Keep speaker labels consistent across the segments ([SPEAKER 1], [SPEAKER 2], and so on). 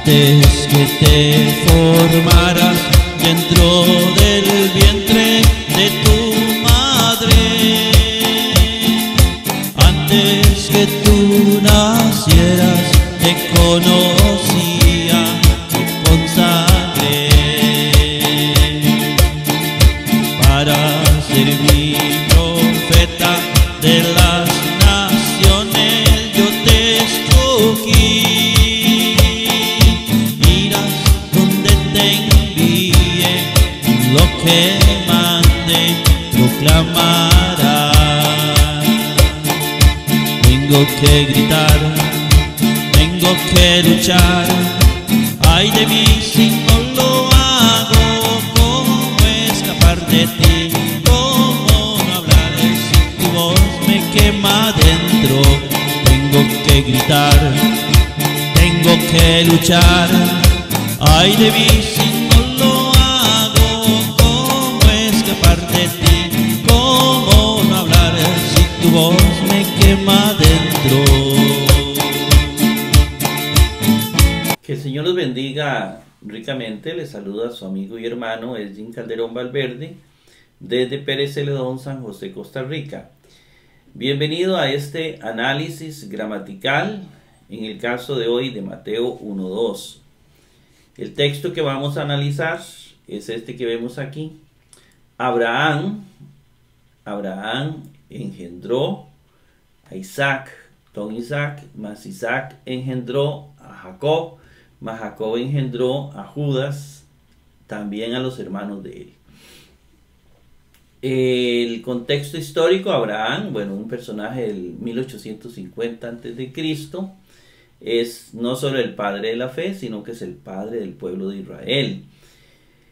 [SPEAKER 1] Antes que te formaras dentro del vientre de tu madre, antes que tú nacieras, te conocía y consagré para ser mi profeta de las naciones. Yo te escogí. Lo que mande proclamará. Tengo que gritar, tengo que luchar. Ay de mí si no lo hago. ¿Cómo escapar de ti? ¿Cómo no hablar si tu voz me quema dentro? Tengo que gritar, tengo que luchar. Ay de mí si de ti, ¿cómo no hablar si tu voz me quema dentro? Que el Señor los bendiga ricamente. Les saluda a su amigo y hermano Edwin Calderón Valverde desde Pérez Celedón, San José, Costa Rica. Bienvenido a este análisis gramatical, en el caso de hoy de Mateo 1:2. El texto que vamos a analizar es este que vemos aquí. Abraham engendró a Isaac, don Isaac, más Isaac engendró a Jacob, más Jacob engendró a Judas, también a los hermanos de él. El contexto histórico: Abraham, bueno, un personaje del 1850 a.C., es no solo el padre de la fe, sino que es el padre del pueblo de Israel.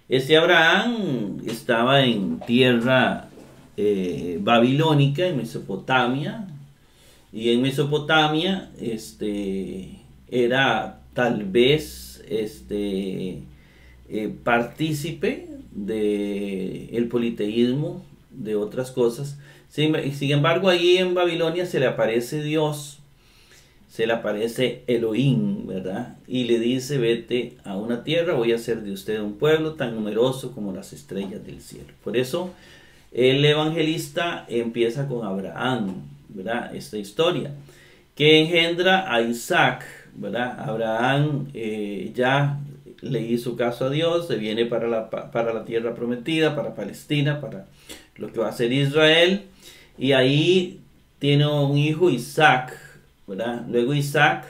[SPEAKER 1] Este Abraham estaba en tierra babilónica, en Mesopotamia, y en Mesopotamia era tal vez partícipe del politeísmo, de otras cosas. Sin embargo, ahí en Babilonia se le aparece Dios, se le aparece Elohim, ¿verdad? Y le dice: vete a una tierra, voy a hacer de usted un pueblo tan numeroso como las estrellas del cielo. Por eso el evangelista empieza con Abraham, ¿verdad? Esta historia que engendra a Isaac, ¿verdad? Abraham ya le hizo caso a Dios, se viene para la tierra prometida, para Palestina, para lo que va a ser Israel, y ahí tiene un hijo, Isaac, ¿verdad? Luego Isaac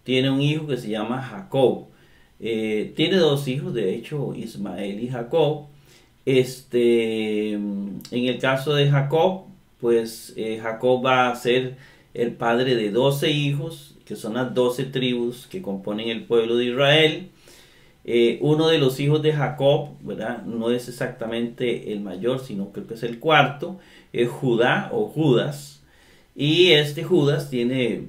[SPEAKER 1] tiene un hijo que se llama Jacob. Tiene dos hijos, de hecho, Ismael y Jacob. En el caso de Jacob, pues Jacob va a ser el padre de 12 hijos, que son las 12 tribus que componen el pueblo de Israel. Uno de los hijos de Jacob, ¿verdad?, no es exactamente el mayor, sino creo que es el cuarto, es Judá o Judas. Y este Judas tiene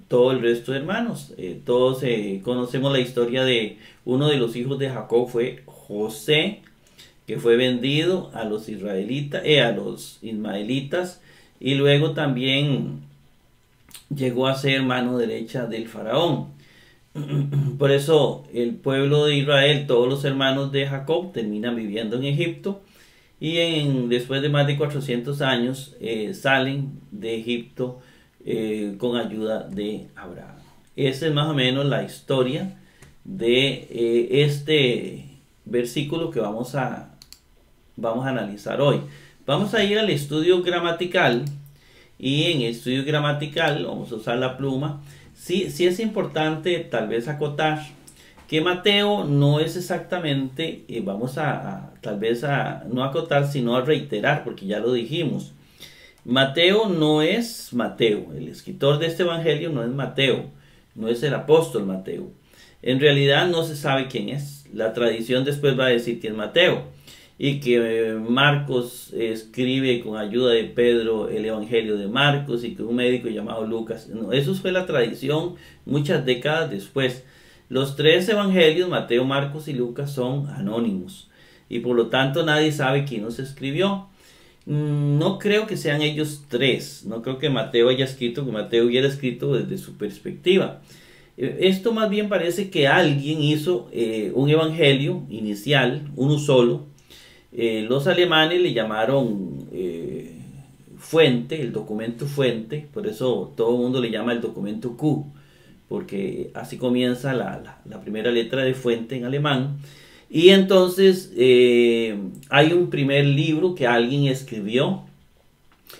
[SPEAKER 1] todo el resto de hermanos. Todos conocemos la historia de uno de los hijos de Jacob, fue José, que fue vendido a los israelitas, a los ismaelitas, y luego también llegó a ser mano derecha del faraón. Por eso el pueblo de Israel, todos los hermanos de Jacob, terminan viviendo en Egipto. Y después de más de 400 años salen de Egipto con ayuda de Abraham. Esa es más o menos la historia de este versículo que vamos a analizar hoy. Vamos a ir al estudio gramatical, y en el estudio gramatical vamos a usar la pluma. Sí es importante tal vez acotar que Mateo no es exactamente, vamos tal vez no acotar, sino a reiterar, porque ya lo dijimos. Mateo no es Mateo, el escritor de este evangelio no es Mateo, no es el apóstol Mateo. En realidad no se sabe quién es. La tradición después va a decir que es Mateo, y que Marcos escribe con ayuda de Pedro el evangelio de Marcos, y que un médico llamado Lucas. No, eso fue la tradición muchas décadas después. Los tres evangelios, Mateo, Marcos y Lucas, son anónimos, y por lo tanto nadie sabe quién los escribió. No creo que sean ellos tres, no creo que Mateo haya escrito, que Mateo hubiera escrito desde su perspectiva. Esto más bien parece que alguien hizo un evangelio inicial, uno solo. Los alemanes le llamaron fuente, el documento fuente, por eso todo el mundo le llama el documento Q, porque así comienza la primera letra de fuente en alemán. Y entonces hay un primer libro que alguien escribió,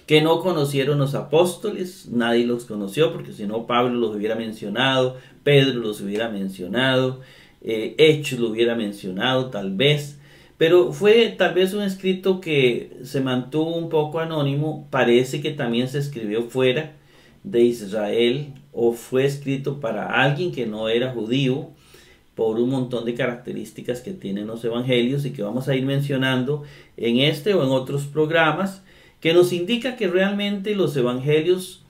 [SPEAKER 1] que no conocieron los apóstoles, nadie los conoció, porque si no Pablo los hubiera mencionado, Pedro los hubiera mencionado, Hechos lo hubiera mencionado tal vez, pero fue tal vez un escrito que se mantuvo un poco anónimo. Parece que también se escribió fuera de Israel, o fue escrito para alguien que no era judío, por un montón de características que tienen los evangelios y que vamos a ir mencionando en este o en otros programas, que nos indica que realmente los evangelios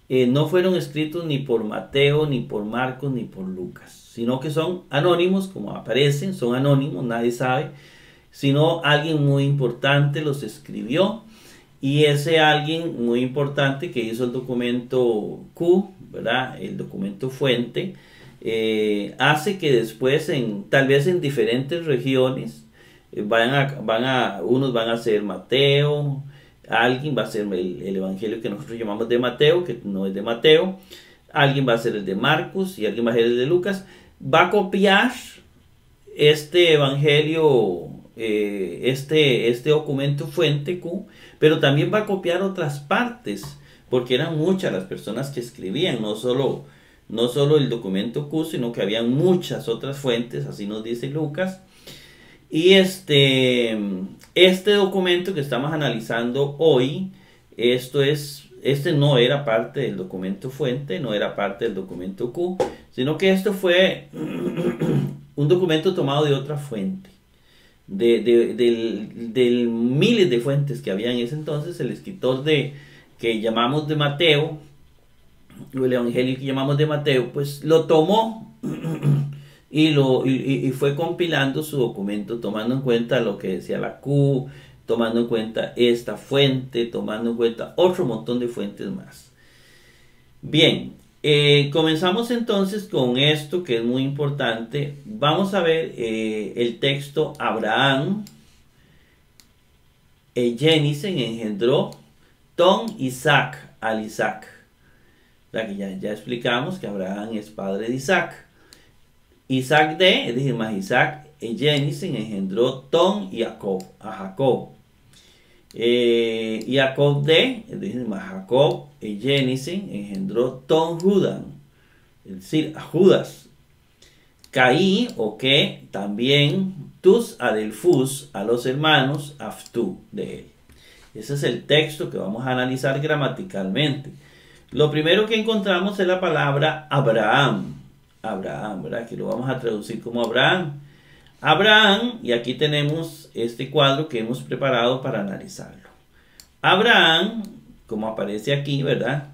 [SPEAKER 1] no fueron escritos ni por Mateo, ni por Marcos, ni por Lucas, sino que son anónimos, como aparecen, son anónimos, nadie sabe, sino alguien muy importante los escribió, y ese alguien muy importante que hizo el documento Q, ¿verdad? El documento fuente, hace que después, tal vez en diferentes regiones, unos van a ser Mateo, alguien va a ser el evangelio que nosotros llamamos de Mateo, que no es de Mateo, alguien va a ser el de Marcos y alguien va a ser el de Lucas. Va a copiar este evangelio, este documento fuente Q, pero también va a copiar otras partes, porque eran muchas las personas que escribían, no solo el documento Q, sino que habían muchas otras fuentes, así nos dice Lucas. Y este documento que estamos analizando hoy, este no era parte del documento fuente, no era parte del documento Q, sino que esto fue un documento tomado de otra fuente, de miles de fuentes que había en ese entonces. El escritor que llamamos de Mateo, o el evangelio que llamamos de Mateo, pues lo tomó y fue compilando su documento, tomando en cuenta lo que decía la Q, tomando en cuenta esta fuente, tomando en cuenta otro montón de fuentes más. Bien, comenzamos entonces con esto que es muy importante. Vamos a ver el texto. Abraham, Jenisen engendró Ton Isaac al Isaac. Que ya explicamos que Abraham es padre de Isaac. Isaac es decir, más Isaac, Jenisen engendró Ton y a Jacob. Jacob es decir, más Jacob, Jenisen engendró Ton Judan, es decir, a Judas. Caí, o que también tus adelfus a los hermanos Aftú de él. Ese es el texto que vamos a analizar gramaticalmente. Lo primero que encontramos es la palabra Abraham. Abraham, ¿verdad? Que lo vamos a traducir como Abraham. Abraham, y aquí tenemos este cuadro que hemos preparado para analizarlo. Abraham, como aparece aquí, ¿verdad?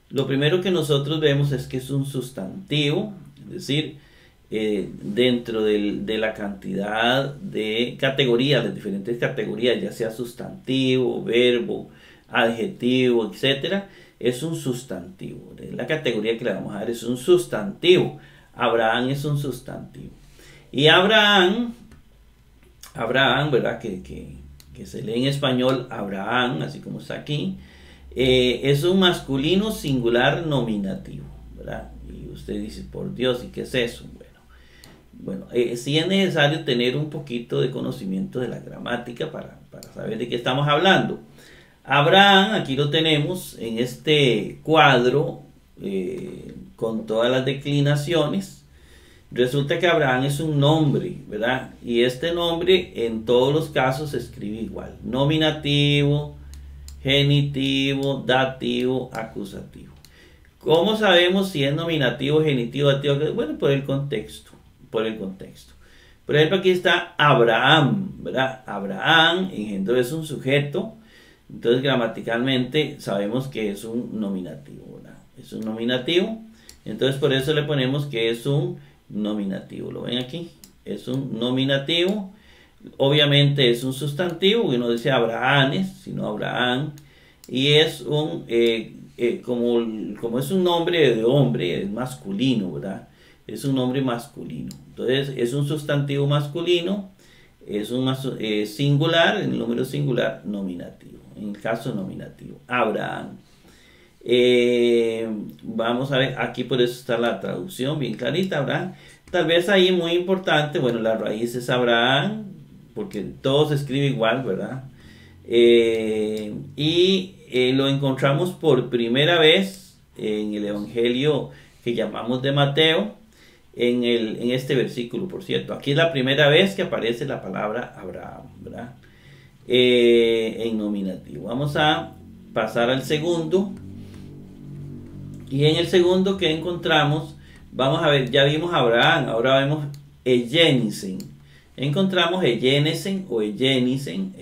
[SPEAKER 1] Lo primero que nosotros vemos es que es un sustantivo, es decir, dentro de la cantidad de categorías, de diferentes categorías, ya sea sustantivo, verbo, adjetivo, etcétera, es un sustantivo. La categoría que le vamos a dar es un sustantivo. Abraham es un sustantivo. Y Abraham, ¿verdad? Que se lee en español Abraham, así como está aquí, es un masculino singular nominativo, ¿verdad? Y usted dice, por Dios, ¿y qué es eso? Bueno, sí es necesario tener un poquito de conocimiento de la gramática para saber de qué estamos hablando. Abraham, aquí lo tenemos en este cuadro con todas las declinaciones. Resulta que Abraham es un nombre, ¿verdad? Y este nombre en todos los casos se escribe igual: nominativo, genitivo, dativo, acusativo. ¿Cómo sabemos si es nominativo, genitivo, dativo? Bueno, por el contexto. Por ejemplo, aquí está Abraham, ¿verdad? Abraham engendró, es un sujeto. Entonces, gramaticalmente sabemos que es un nominativo, ¿verdad? Es un nominativo. Entonces, por eso le ponemos que es un nominativo. ¿Lo ven aquí? Es un nominativo. Obviamente es un sustantivo. Uno dice Abrahames, sino Abraham. Y es como es un nombre de hombre, es masculino, ¿verdad? es un nombre masculino. Entonces es un sustantivo masculino, es un singular, en el número singular, nominativo. En el caso nominativo, Abraham. Vamos a ver, aquí por eso está la traducción bien clarita, Abraham. Tal vez ahí muy importante, bueno, la raíz es Abraham, porque todo se escribe igual, ¿verdad? Lo encontramos por primera vez en el Evangelio que llamamos de Mateo, en este versículo, por cierto. Aquí es la primera vez que aparece la palabra Abraham, ¿verdad? En nominativo. Vamos a pasar al segundo. Y en el segundo que encontramos, vamos a ver, ya vimos Abraham, ahora vemos Ejenisen. Encontramos Ejenisen o Ejenisen.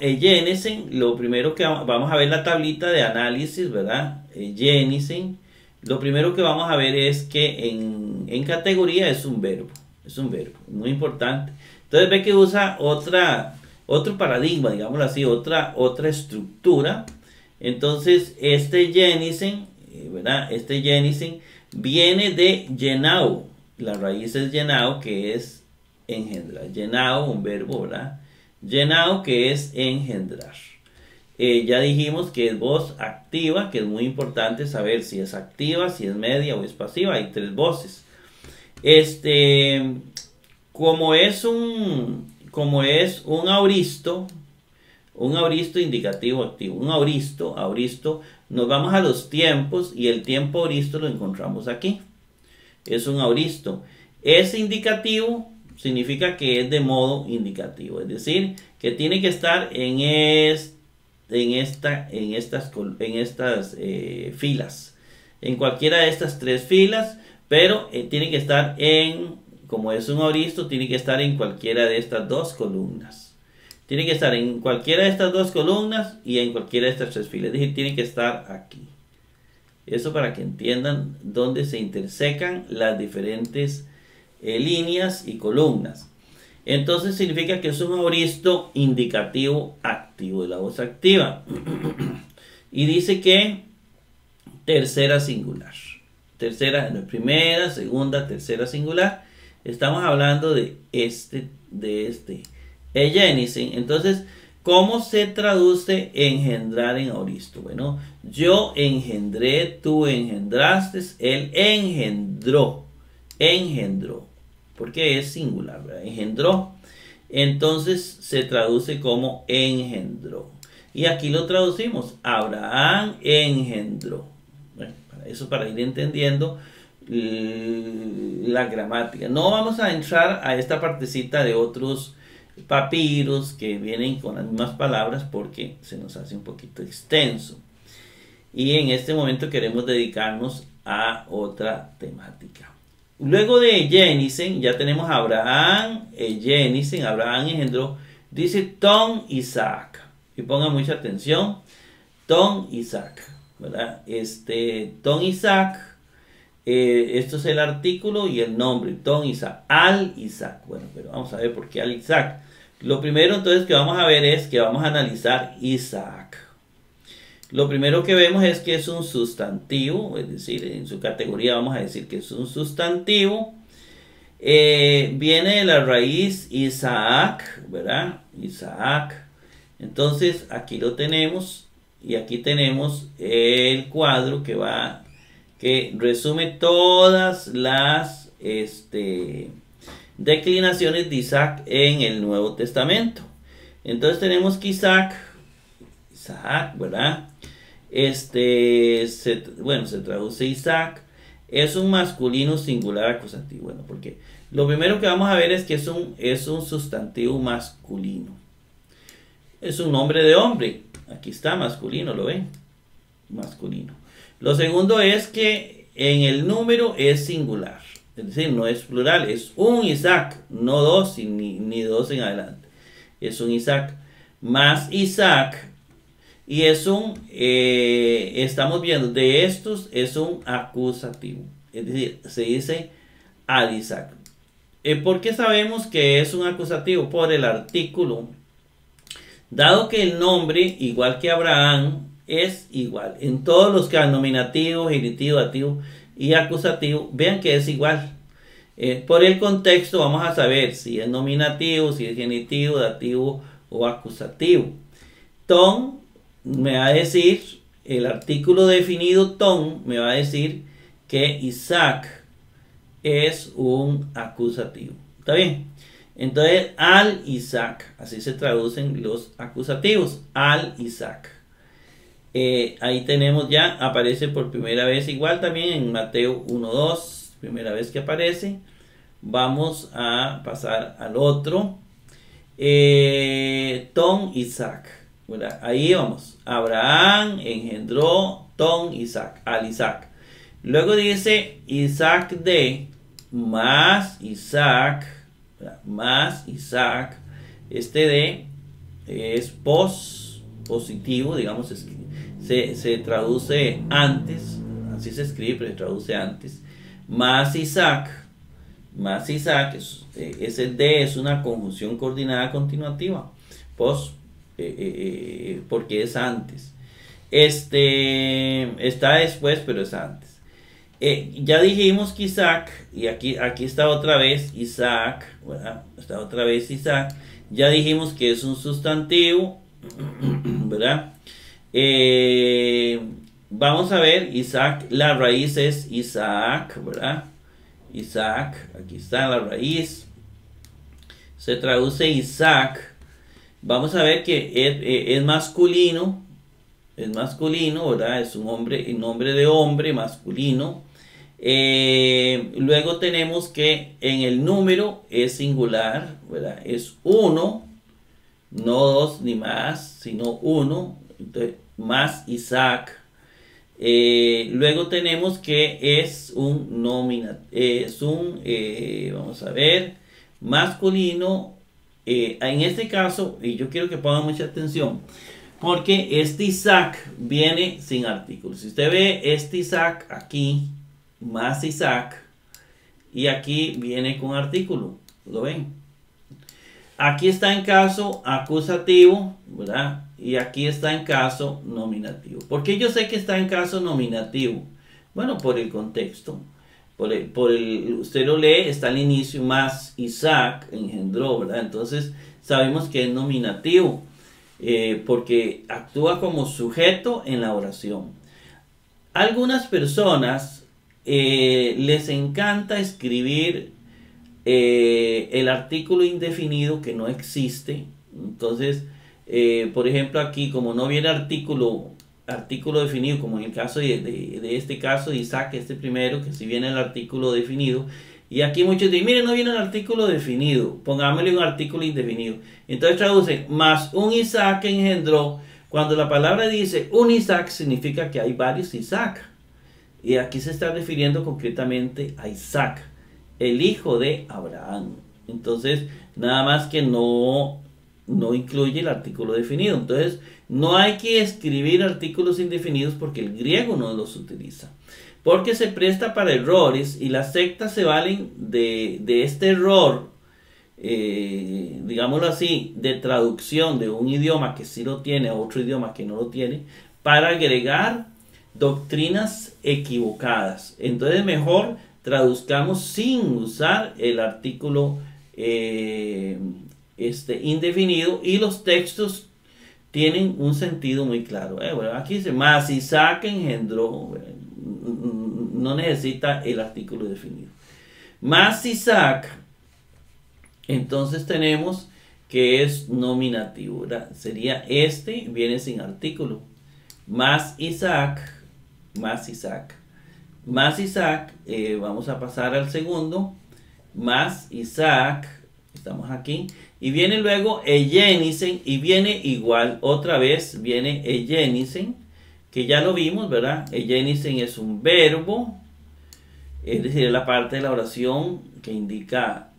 [SPEAKER 1] Ejenisen, lo primero que vamos a ver la tablita de análisis, ¿verdad? Ejenisen. Lo primero que vamos a ver es que en categoría es un verbo, muy importante. Entonces ve que usa otro paradigma, digámoslo así, otra estructura. Entonces este Jenisen, ¿verdad? Este Jenisen viene de Yenau. La raíz es Yenau, que es engendrar. Yenau, un verbo, ¿verdad? Yenau, que es engendrar. Ya dijimos que es voz activa, que es muy importante saber si es activa, si es media o es pasiva. Hay tres voces. Como es un auristo indicativo activo, un auristo, nos vamos a los tiempos y el tiempo auristo lo encontramos aquí. Es un auristo. Es indicativo, significa que es de modo indicativo, es decir, que tiene que estar en estas filas, en cualquiera de estas tres filas, pero tiene que estar como es un auristo, tiene que estar en cualquiera de estas dos columnas. Tiene que estar en cualquiera de estas dos columnas y en cualquiera de estas tres filas. Es decir, tiene que estar aquí. Eso para que entiendan dónde se intersecan las diferentes líneas y columnas. Entonces significa que es un auristo indicativo activo, de la voz activa. Y dice que tercera singular. Primera, segunda, tercera singular. Estamos hablando de este. Ejenisen. Entonces, ¿cómo se traduce engendrar en auristo? Bueno, yo engendré, tú engendraste, él engendró, porque es singular, ¿verdad? Engendró. Entonces se traduce como engendró. Y aquí lo traducimos, Abraham engendró. Bueno, para ir entendiendo la gramática. No vamos a entrar a esta partecita de otros papiros que vienen con las mismas palabras porque se nos hace un poquito extenso. Y en este momento queremos dedicarnos a otra temática. Luego de Ejenisen, ya tenemos a Abraham, Abraham engendró, dice Ton Isaac. Y pongan mucha atención, Ton Isaac, ¿verdad? Ton Isaac, esto es el artículo y el nombre, Ton Isaac, Al Isaac. Bueno, pero vamos a ver por qué Al Isaac. Lo primero entonces que vamos a ver es que vamos a analizar Isaac. Lo primero que vemos es que es un sustantivo, es decir, en su categoría vamos a decir que es un sustantivo. Viene de la raíz Isaac, ¿verdad? Isaac. Entonces aquí lo tenemos y aquí tenemos el cuadro que resume todas las declinaciones de Isaac en el Nuevo Testamento. Entonces tenemos que Isaac, ¿verdad? Se traduce Isaac, es un masculino singular acusativo. Bueno, porque lo primero que vamos a ver es que es un sustantivo masculino. Es un nombre de hombre. Aquí está, masculino, ¿lo ven? Masculino. Lo segundo es que en el número es singular. Es decir, no es plural, es un Isaac, no dos ni dos en adelante. Es un Isaac más Isaac. Y estamos viendo, de estos es un acusativo. Es decir, se dice al Isaac. ¿Por qué sabemos que es un acusativo? Por el artículo. Dado que el nombre, igual que Abraham, es igual en todos los casos, nominativo, genitivo, dativo, y acusativo, vean que es igual. Por el contexto vamos a saber si es nominativo, si es genitivo, dativo o acusativo. Ton me va a decir, el artículo definido ton me va a decir que Isaac es un acusativo. ¿Está bien? Entonces, al Isaac, así se traducen los acusativos, al Isaac. Ahí tenemos ya, aparece por primera vez igual también en Mateo 1:2, primera vez que aparece. Vamos a pasar al otro. Ton Isaac, ¿verdad? Ahí vamos. Abraham engendró Ton Isaac, al Isaac. Luego dice Isaac de más Isaac, ¿verdad? Más Isaac. Este de es positivo, digamos, se traduce antes, así se escribe, pero se traduce antes. Más Isaac, ese de es una conjunción coordinada continuativa, porque es antes. Está después, pero es antes. Ya dijimos que Isaac, y aquí está otra vez Isaac, ¿verdad? Está otra vez Isaac. Ya dijimos que es un sustantivo, ¿verdad? Vamos a ver, Isaac, la raíz es Isaac, ¿verdad? Isaac, aquí está la raíz. Se traduce Isaac. Vamos a ver que es masculino. Es masculino, ¿verdad? Es un nombre de hombre masculino. Luego tenemos que en el número es singular, ¿verdad? Es uno, no dos ni más, sino uno. Entonces, más Isaac. Luego tenemos que es un vamos a ver, masculino. En este caso, y yo quiero que pongan mucha atención, porque este Isaac viene sin artículo. Si usted ve este Isaac aquí, más Isaac, y aquí viene con artículo, ¿lo ven? Aquí está en caso acusativo, ¿verdad? Y aquí está en caso nominativo. ¿Por qué yo sé que está en caso nominativo? Bueno, por el contexto. Usted lo lee, está al inicio, más Isaac engendró, ¿verdad? Entonces sabemos que es nominativo, porque actúa como sujeto en la oración. Algunas personas les encanta escribir el artículo indefinido que no existe. Entonces, por ejemplo, aquí como no viene artículo definido, como en el caso de este caso de Isaac, este primero, que si viene el artículo definido, y aquí muchos dicen, miren, no viene el artículo definido, pongámosle un artículo indefinido. Entonces traduce, más un Isaac engendró. Cuando la palabra dice un Isaac, significa que hay varios Isaac, y aquí se está refiriendo concretamente a Isaac, el hijo de Abraham. Entonces, nada más que no incluye el artículo definido. Entonces, no hay que escribir artículos indefinidos porque el griego no los utiliza. Porque se presta para errores y las sectas se valen de este error, digámoslo así, de traducción de un idioma que sí lo tiene a otro idioma que no lo tiene, para agregar doctrinas equivocadas. Entonces, mejor traduzcamos sin usar el artículo indefinido, y los textos tienen un sentido muy claro. Bueno, aquí dice, más Isaac engendró, no necesita el artículo definido. Más Isaac, entonces tenemos que es nominativo, ¿verdad? Sería viene sin artículo. Más Isaac, más Isaac. Más Isaac, vamos a pasar al segundo, más Isaac, estamos aquí, y viene luego Eyenisen, y viene igual, otra vez viene Eyenisen, que ya lo vimos, ¿verdad? Eyenisen es un verbo, es decir, es la parte de la oración que indica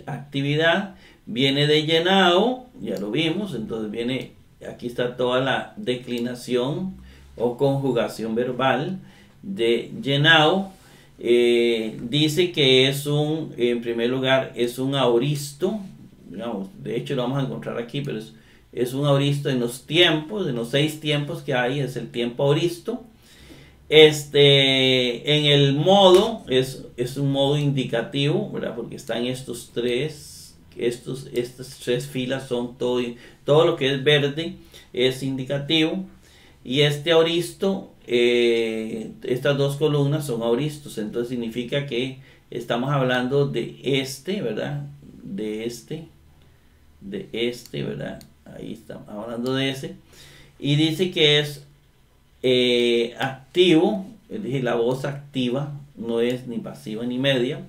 [SPEAKER 1] actividad. Viene de llenado, ya lo vimos, entonces viene, aquí está toda la declinación o conjugación verbal de llenado. Dice que es en primer lugar, es un aoristo, digamos, de hecho lo vamos a encontrar aquí, pero es un aoristo en los tiempos, en los 6 tiempos que hay, es el tiempo aoristo. En el modo, es un modo indicativo, ¿verdad? Porque están estas tres filas son todo lo que es verde es indicativo. Y este auristo, estas dos columnas son auristos, entonces significa que estamos hablando de ¿verdad? De ¿verdad? Ahí estamos hablando de ese. Y dice que es activo, es decir, la voz activa, no es ni pasiva ni media.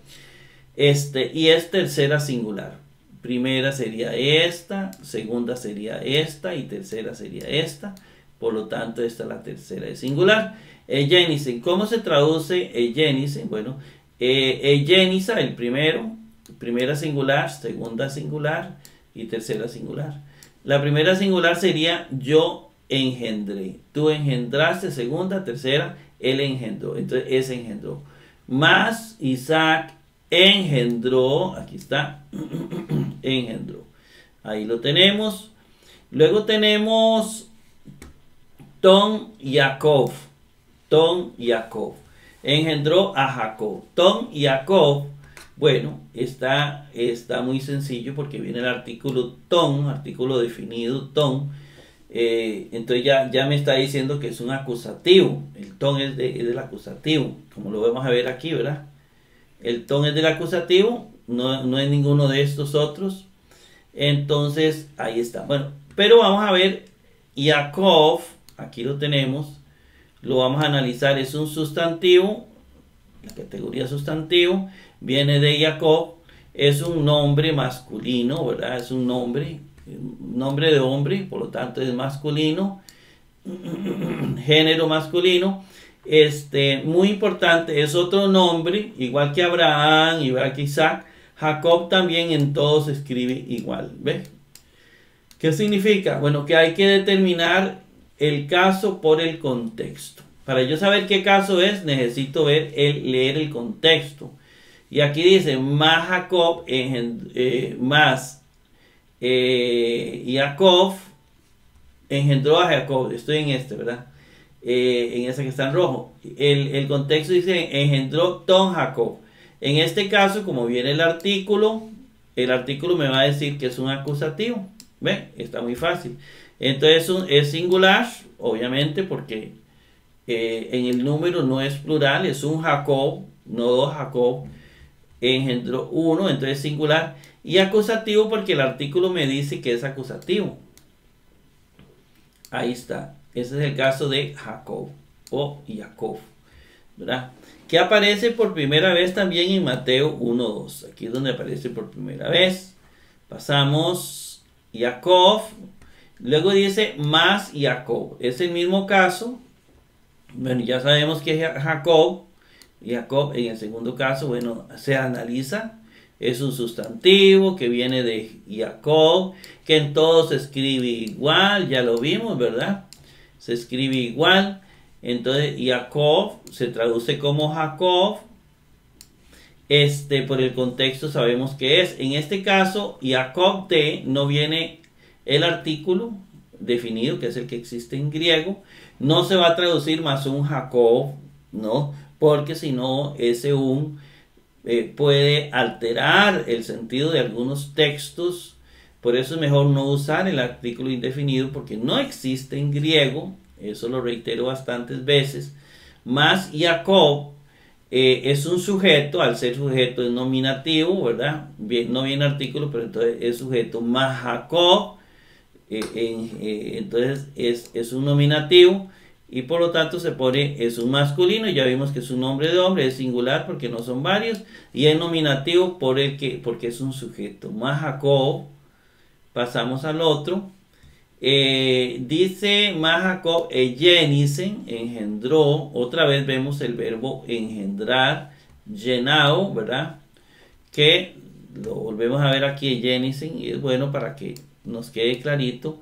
[SPEAKER 1] Y es tercera singular. Primera sería esta, segunda sería esta y tercera sería esta. Por lo tanto, esta es la tercera de singular. Eugenizen. ¿Cómo se traduce Eugenizen? Bueno, Eugeniza, el primero, primera singular, segunda singular y tercera singular. La primera singular sería yo engendré. Tú engendraste, segunda, tercera, él engendró. Entonces, ese engendró. Más Isaac engendró, aquí está, engendró. Ahí lo tenemos. Luego tenemos Ton Jacob. Ton Jacob. Engendró a Jacob. Ton y Jacob. Bueno, está muy sencillo porque viene el artículo ton, artículo definido ton. Entonces ya me está diciendo que es un acusativo. El ton es del acusativo, como lo vamos a ver aquí, ¿verdad? El ton es del acusativo, no es ninguno de estos otros. Entonces, ahí está. Bueno, pero vamos a ver Jacob. Aquí lo tenemos, lo vamos a analizar, es un sustantivo, la categoría sustantivo, viene de Jacob, es un nombre masculino, ¿verdad? Es un nombre de hombre, por lo tanto es masculino, género masculino, muy importante, es otro nombre, igual que Abraham, igual que Isaac, Jacob también en todos se escribe igual, ¿ves? ¿Qué significa? Bueno, que hay que determinar el caso por el contexto. Para yo saber qué caso es, necesito leer el contexto. Y aquí dice, más Jacob, Jacob engendró a Jacob. Estoy en ¿verdad? En ese que está en rojo. El contexto dice, engendró Ton Jacob. En este caso, como viene el artículo me va a decir que es un acusativo. ¿Ven? Está muy fácil. Entonces es singular, obviamente, porque en el número no es plural, es un Jacob, no dos Jacob, engendró uno, entonces es singular. Y acusativo porque el artículo me dice que es acusativo. Ahí está. Ese es el caso de Jacob o Jacob, ¿verdad? Que aparece por primera vez también en Mateo 1:2. Aquí es donde aparece por primera vez. Pasamos Jacob. Luego dice más Jacob. Es el mismo caso. Bueno, ya sabemos que es Jacob. Jacob en el segundo caso, bueno, se analiza. Es un sustantivo que viene de Jacob, que en todo se escribe igual. Ya lo vimos, ¿verdad? Se escribe igual. Entonces Jacob se traduce como Jacob. Por el contexto sabemos que es. En este caso, Jacob de no viene el artículo definido, que es el que existe en griego, no se va a traducir más un Jacob, ¿no? Porque si no, ese puede alterar el sentido de algunos textos. Por eso es mejor no usar el artículo indefinido, porque no existe en griego, eso lo reitero bastantes veces. Más Jacob es un sujeto, al ser sujeto es nominativo, ¿verdad? No viene artículo, pero entonces es sujeto más Jacob. Entonces es un nominativo y por lo tanto es un masculino. Ya vimos que es un nombre de hombre, es singular porque no son varios, y es nominativo porque es un sujeto más Jacob. Pasamos al otro. Dice más Jacob Eugenizen, engendró. Otra vez vemos el verbo engendrar, llenao, ¿verdad? Que lo volvemos a ver aquí, Eugenizen, y es bueno para que nos quede clarito.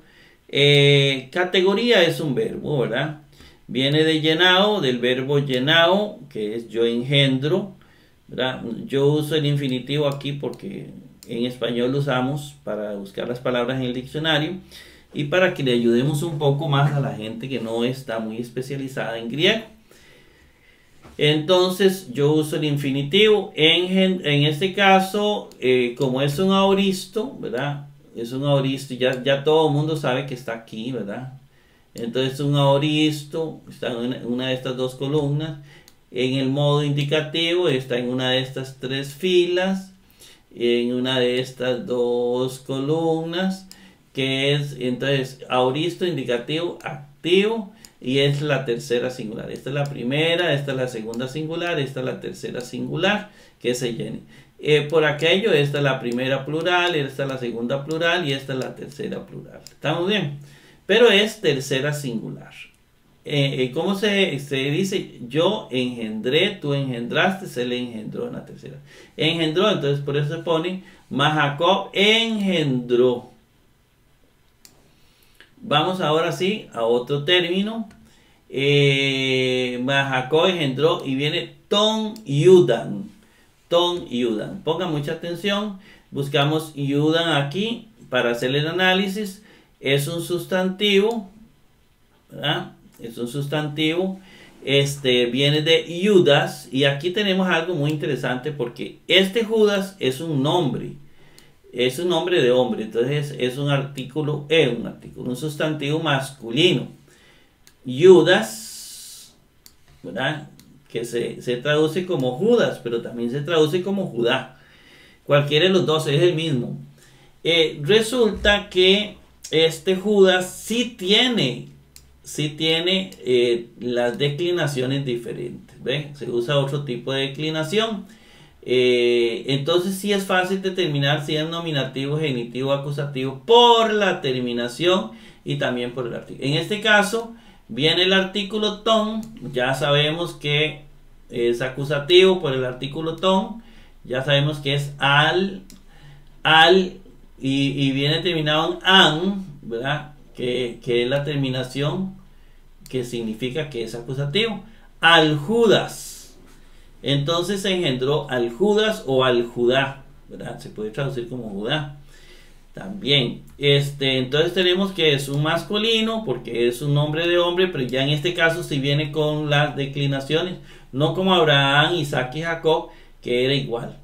[SPEAKER 1] Categoría es un verbo, ¿verdad? Viene de llenao, del verbo llenao, que es yo engendro, ¿verdad? Yo uso el infinitivo aquí porque en español lo usamos para buscar las palabras en el diccionario y para que le ayudemos un poco más a la gente que no está muy especializada en griego. Entonces yo uso el infinitivo. En este caso, como es un aoristo, ¿verdad? Es un aoristo, ya todo el mundo sabe que está aquí, ¿verdad? Entonces un aoristo está en una de estas dos columnas. En el modo indicativo está en una de estas tres filas, en una de estas dos columnas, que es entonces aoristo, indicativo, activo, y es la tercera singular. Esta es la primera, esta es la segunda singular, esta es la tercera singular que se llene. Por aquello, esta es la primera plural, esta es la segunda plural y esta es la tercera plural. ¿Estamos bien? Pero es tercera singular. ¿Cómo se dice? Yo engendré, tú engendraste, se le engendró en la tercera. Engendró, entonces por eso se pone, mas Jacob engendró. Vamos ahora sí a otro término. Mas Jacob engendró y viene Ton Yudan. Ton Yudan. Pongan mucha atención. Buscamos Yudan aquí para hacer el análisis. Es un sustantivo, ¿verdad? Es un sustantivo, viene de Judas, y aquí tenemos algo muy interesante porque Judas es un nombre de hombre, entonces es un artículo, un sustantivo masculino. Judas, ¿verdad? Que se traduce como Judas, pero también se traduce como Judá. Cualquiera de los dos es el mismo. Resulta que Judas sí tiene las declinaciones diferentes. ¿Ven? Se usa otro tipo de declinación. Entonces sí es fácil determinar si es nominativo, genitivo, acusativo por la terminación y también por el artículo. En este caso viene el artículo ton. Ya sabemos que es acusativo por el artículo ton. Ya sabemos que es al y viene terminado en an, ¿verdad? Que es la terminación que significa que es acusativo. Al Judas. Entonces se engendró al Judas o al Judá, ¿verdad? Se puede traducir como Judá. También, entonces tenemos que es un masculino porque es un nombre de hombre, pero ya en este caso si viene con las declinaciones, no como Abraham, Isaac y Jacob, que era igual.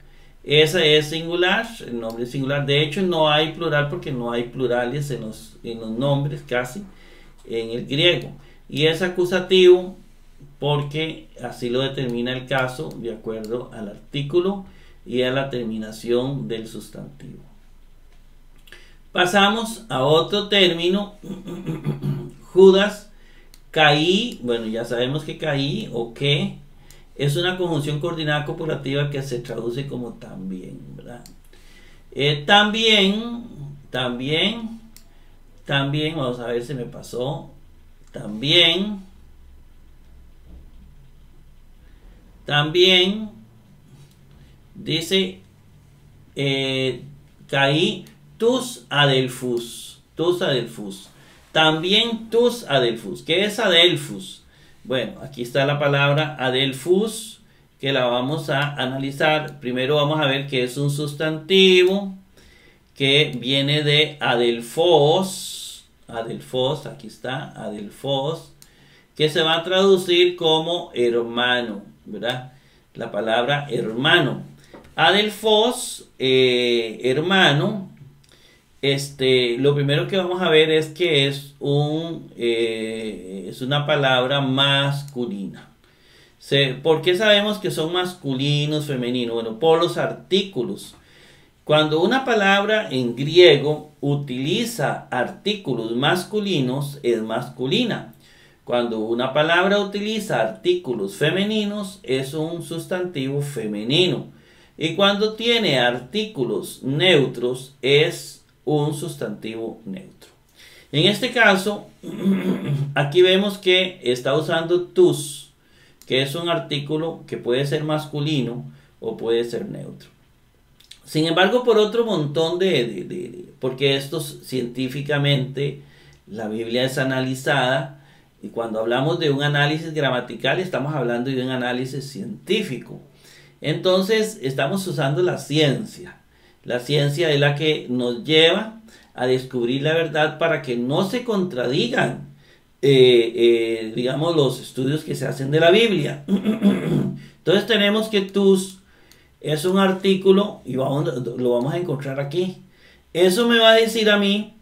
[SPEAKER 1] Esa es singular, el nombre es singular. De hecho, no hay plural porque no hay plurales en los nombres casi en el griego. Y es acusativo porque así lo determina el caso de acuerdo al artículo y a la terminación del sustantivo. Pasamos a otro término. Judas, caí. Bueno, ya sabemos que caí o que es una conjunción coordinada copulativa que se traduce como también, ¿verdad? También, vamos a ver si me pasó. También dice caí tus adelfus. También tus adelfus. ¿Qué es adelfus? Bueno, aquí está la palabra adelfus que la vamos a analizar. Primero vamos a ver que es un sustantivo que viene de adelfos. Adelfos, aquí está, adelfos, que se va a traducir como hermano, ¿verdad? La palabra hermano. Adelfos, hermano. Lo primero que vamos a ver es que es una palabra masculina. ¿Por qué sabemos que son masculinos, femeninos? Bueno, por los artículos. Cuando una palabra en griego utiliza artículos masculinos, es masculina. Cuando una palabra utiliza artículos femeninos, es un sustantivo femenino. Y cuando tiene artículos neutros, es un sustantivo neutro. En este caso, aquí vemos que está usando tus, que es un artículo que puede ser masculino o puede ser neutro. Sin embargo, por otro montón porque estos científicamente, la Biblia es analizada, y cuando hablamos de un análisis gramatical, estamos hablando de un análisis científico. Entonces, estamos usando la ciencia. La ciencia es la que nos lleva a descubrir la verdad para que no se contradigan digamos, los estudios que se hacen de la Biblia. Entonces tenemos que tus es un artículo y lo vamos a encontrar aquí. Eso me va a decir a mí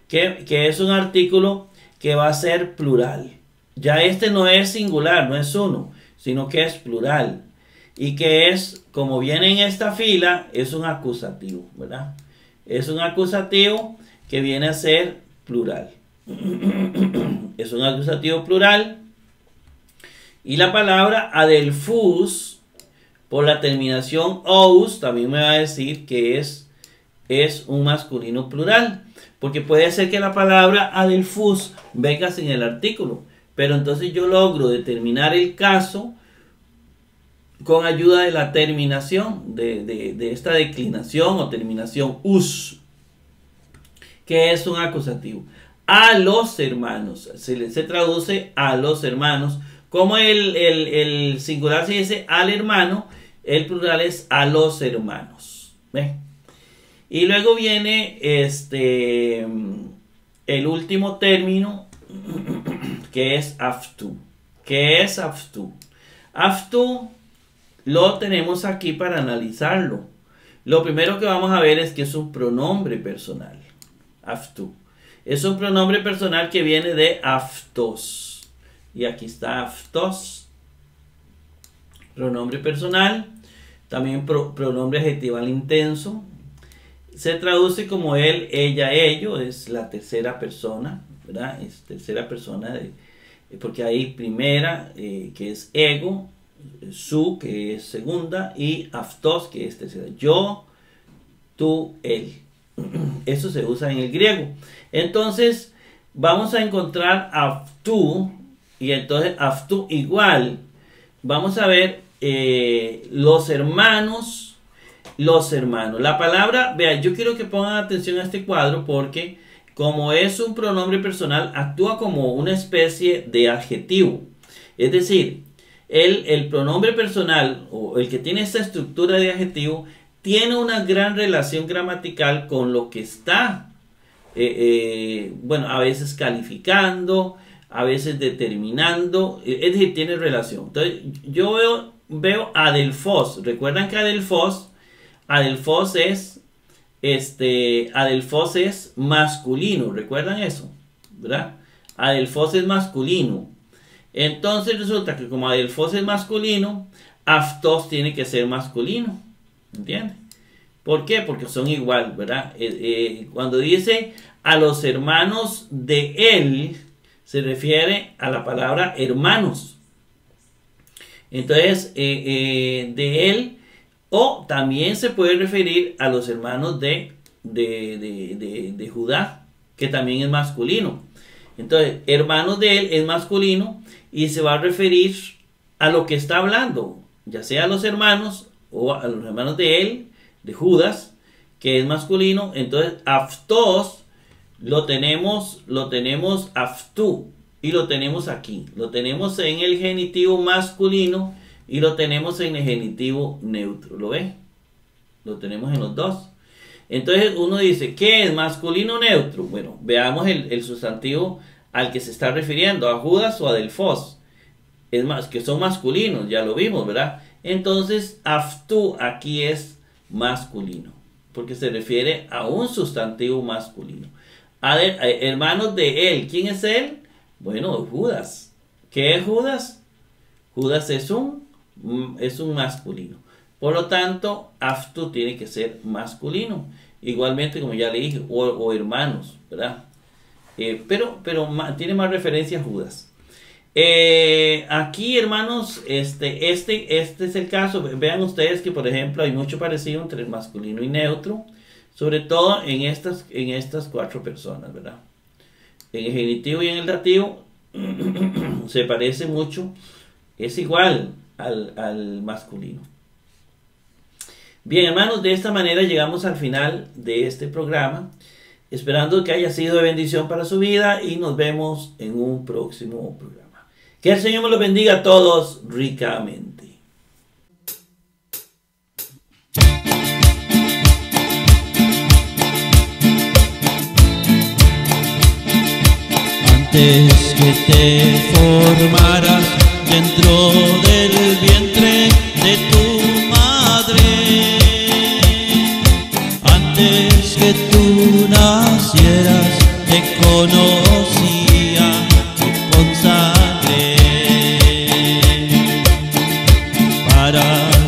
[SPEAKER 1] que es un artículo que va a ser plural. Ya este no es singular, no es uno, sino que es plural. Y que es, como viene en esta fila, es un acusativo, ¿verdad? Es un acusativo que viene a ser plural. Es un acusativo plural. Y la palabra adelphus, por la terminación ous, también me va a decir que es un masculino plural. Porque puede ser que la palabra adelphus venga sin el artículo. Pero entonces yo logro determinar el caso con ayuda de la terminación, de esta declinación o terminación us, que es un acusativo. A los hermanos, se traduce a los hermanos. Como el singular se dice al hermano, el plural es a los hermanos. ¿Ve? Y luego viene el último término, que es aftu. ¿Qué es aftu? Aftu lo tenemos aquí para analizarlo. Lo primero que vamos a ver es que es un pronombre personal. Aftu. Es un pronombre personal que viene de aftos. Y aquí está aftos. Pronombre personal. También pronombre adjetival intenso. Se traduce como él, ella, ello. Es la tercera persona, ¿verdad? Es tercera persona porque hay primera, que es ego, su, que es segunda, y aftos, que es tercera. Yo, tú, él. Eso se usa en el griego. Entonces, vamos a encontrar aftu, y entonces aftu igual. Vamos a ver los hermanos. Los hermanos. La palabra, vean, yo quiero que pongan atención a este cuadro porque como es un pronombre personal, actúa como una especie de adjetivo. Es decir, el pronombre personal o el que tiene esta estructura de adjetivo tiene una gran relación gramatical con lo que está, bueno, a veces calificando, a veces determinando, es decir, tiene relación. Entonces, yo veo adelphos. ¿Recuerdan que adelphos es masculino? ¿Recuerdan eso? ¿Verdad? Adelphos es masculino. Entonces resulta que como adelphos es masculino, aftos tiene que ser masculino. ¿Entienden? ¿Por qué? Porque son igual, ¿verdad? Cuando dice a los hermanos de él, se refiere a la palabra hermanos. Entonces, de él, o también se puede referir a los hermanos de Judá, que también es masculino. Entonces, hermanos de él es masculino y se va a referir a lo que está hablando, ya sea a los hermanos o a los hermanos de él, de Judas, que es masculino. Entonces, aftos lo tenemos aftu, y lo tenemos aquí. Lo tenemos en el genitivo masculino y lo tenemos en el genitivo neutro. ¿Lo ven? Lo tenemos en los dos. Entonces uno dice, ¿qué es masculino o neutro? Bueno, veamos el sustantivo al que se está refiriendo, a Judas o a adelphos. Es más, que son masculinos, ya lo vimos, ¿verdad? Entonces, aftu aquí es masculino, porque se refiere a un sustantivo masculino. Hermanos de él, ¿quién es él? Bueno, Judas. ¿Qué es Judas? Judas es un masculino. Por lo tanto, aftu tiene que ser masculino. Igualmente, como ya le dije, o hermanos, ¿verdad? Pero tiene más referencia a Judas. Aquí, hermanos, este es el caso. Vean ustedes que, por ejemplo, hay mucho parecido entre el masculino y neutro, sobre todo en estas cuatro personas, ¿verdad? En el genitivo y en el dativo se parece mucho, es igual al masculino. Bien, hermanos, de esta manera llegamos al final de este programa, esperando que haya sido de bendición para su vida, y nos vemos en un próximo programa. Que el Señor me los bendiga a todos ricamente.
[SPEAKER 2] Antes que te formaras dentro del vientre de tu madre, antes que tú nacieras, te conocía y consagré para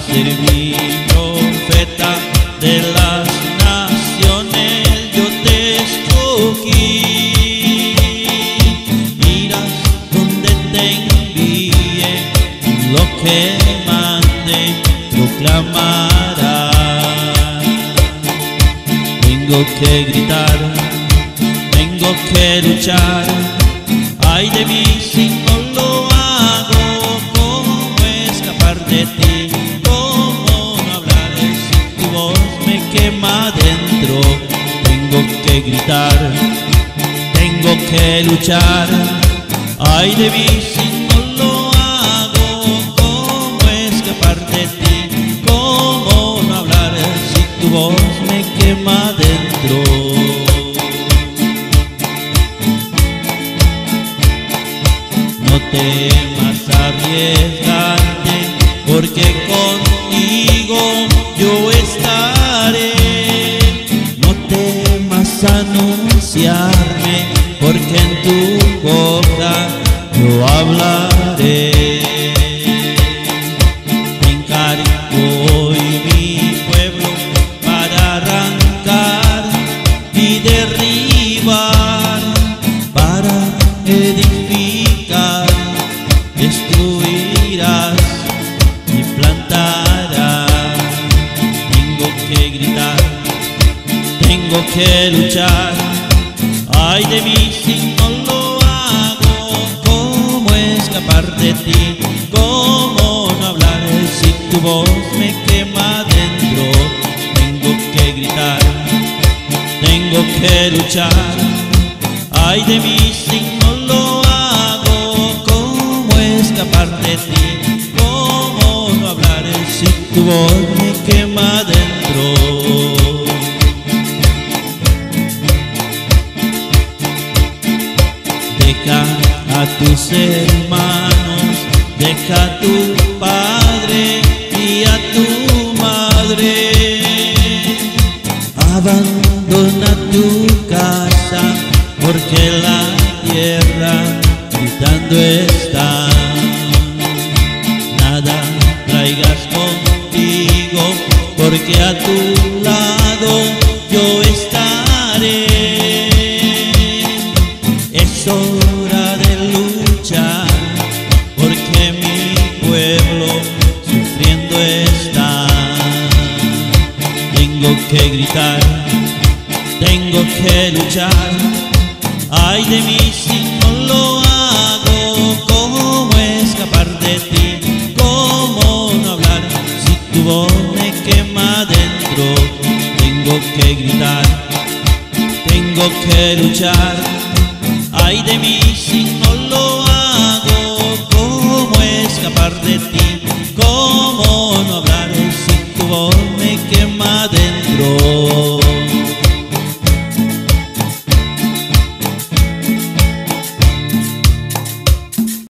[SPEAKER 2] ser mi profeta de las naciones. Yo te escogí. Lo que mande proclamará. Tengo que gritar, tengo que luchar. Ay de mí si no lo hago. ¿Cómo escapar de ti? ¿Cómo no hablar si tu voz me quema dentro? Tengo que gritar, tengo que luchar. Ay de mí si de ti, ¿cómo no hablar si tu voz me quema dentro? No temas arriesgarte, porque contigo yo estaré. No temas anunciarme, porque en tu boca yo hablaré. Hoy mi pueblo para arrancar y derribar, para edificar, destruirás y plantarás. Tengo que gritar, tengo que luchar. Ay de mí si no lo hago. ¿Cómo escapar de ti? ¿Cómo no hablar si tu voz me quema dentro? Tengo que gritar, tengo que luchar. Ay de mí si no lo hago. ¿Cómo escapar de ti? ¿Cómo no hablar si tu voz me quema dentro? Deja a tus hermanos, deja a tu padre y a tu madre. Abandona tu casa, porque la tierra gritando está. Nada traigas contigo, porque a tu lado yo estaré. Es hora de luchar, porque mi pueblo sufriendo está. Tengo que gritar, tengo que luchar. Ay de mí si no lo hago. ¿Cómo escapar de ti? ¿Cómo no hablar si tu voz me quema dentro? Tengo que gritar, tengo que luchar. Ay de mí si no lo hago. ¿Cómo escapar de ti? ¿Cómo no hablar si tu voz me quema dentro?